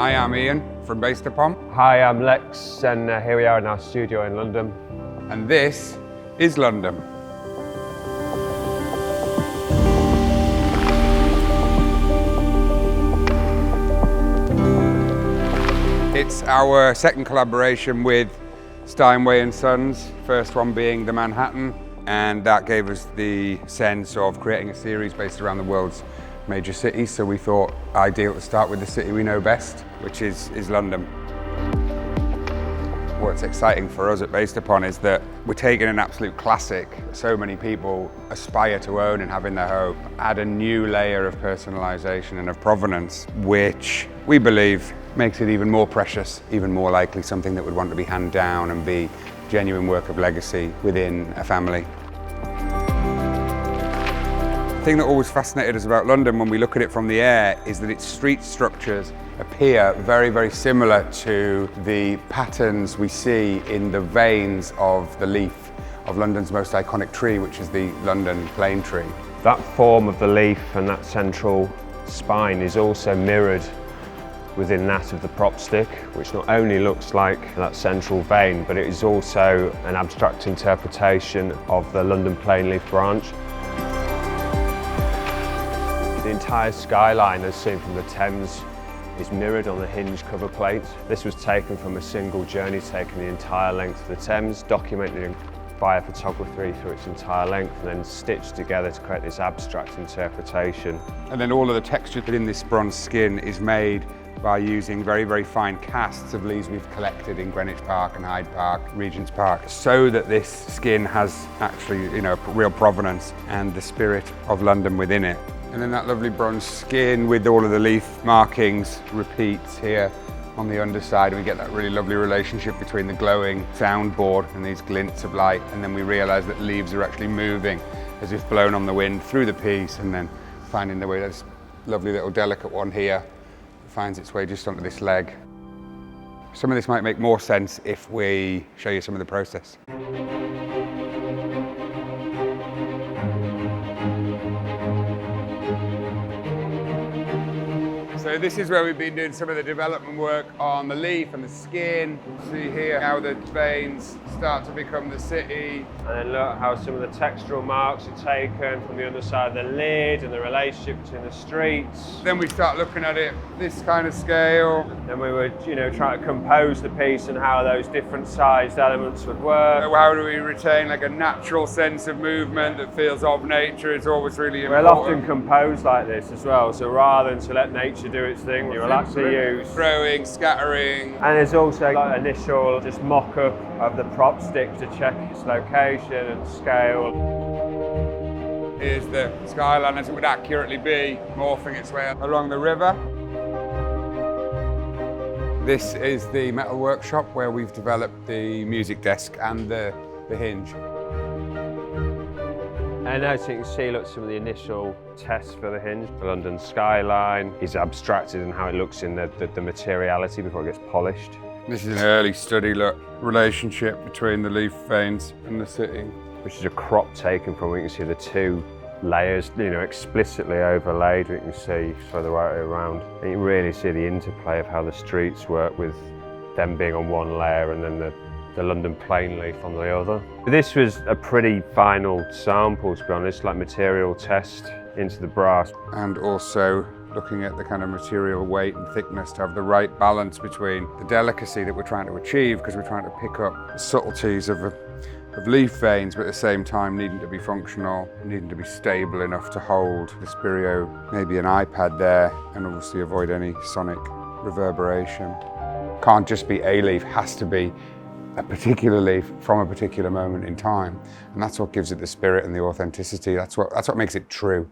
Hi, I'm Ian from Based Upon. Hi, I'm Lex, and here we are in our studio in London. And this is London. It's our second collaboration with Steinway Sons, first one being the Manhattan, and that gave us the sense of creating a series based around the world's major cities, so we thought ideal to start with the city we know best, which is London. What's exciting for us at Based Upon is that we're taking an absolute classic so many people aspire to own and have in their home, add a new layer of personalisation and of provenance, which we believe makes it even more precious, even more likely something that would want to be handed down and be genuine work of legacy within a family. The thing that always fascinated us about London when we look at it from the air is that its street structures appear very, very similar to the patterns we see in the veins of the leaf of London's most iconic tree, which is the London plane tree. That form of the leaf and that central spine is also mirrored within that of the prop stick, which not only looks like that central vein, but it is also an abstract interpretation of the London plane leaf branch. The entire skyline, as seen from the Thames, is mirrored on the hinge cover plate. This was taken from a single journey, taking the entire length of the Thames, documented via photography through its entire length, and then stitched together to create this abstract interpretation. And then all of the texture within this bronze skin is made by using very, very fine casts of leaves we've collected in Greenwich Park and Hyde Park, Regent's Park, so that this skin has actually, real provenance and the spirit of London within it. And then that lovely bronze skin with all of the leaf markings repeats here on the underside, and we get that really lovely relationship between the glowing soundboard and these glints of light, and then we realise that leaves are actually moving as if blown on the wind through the piece, and then finding the way. This lovely little delicate one here finds its way just onto this leg. Some of this might make more sense if we show you some of the process. So this is where we've been doing some of the development work on the leaf and the skin. See here how the veins start to become the city. And then look how some of the textural marks are taken from the underside of the lid and the relationship between the streets. Then we start looking at it this kind of scale. Then we would, try to compose the piece and how those different sized elements would work. So how do we retain like a natural sense of movement that feels of nature? It's always really important. We'll often compose like this as well, so rather than to let nature do its thing, you will actually use throwing, scattering. And there's also like initial just mock-up of the prop stick to check its location and scale. Here's the skyline as it would accurately be, morphing its way along the river. This is the metal workshop where we've developed the music desk and the hinge. And as you can see, look, some of the initial tests for the hinge. The London skyline is abstracted in how it looks in the materiality before it gets polished. This is an early study, look, relationship between the leaf veins and the city. Which is a crop taken from, we can see the two layers, explicitly overlaid. We can see the right way around. And you can really see the interplay of how the streets work with them being on one layer and then the London plane leaf on the other. This was a pretty final sample, to be honest, like material test into the brass. And also looking at the kind of material weight and thickness to have the right balance between the delicacy that we're trying to achieve, because we're trying to pick up the subtleties of leaf veins, but at the same time needing to be functional, needing to be stable enough to hold the SPIRIO, maybe an iPad there, and obviously avoid any sonic reverberation. Can't just be a leaf, has to be a particular leaf from a particular moment in time. And that's what gives it the spirit and the authenticity. That's what makes it true.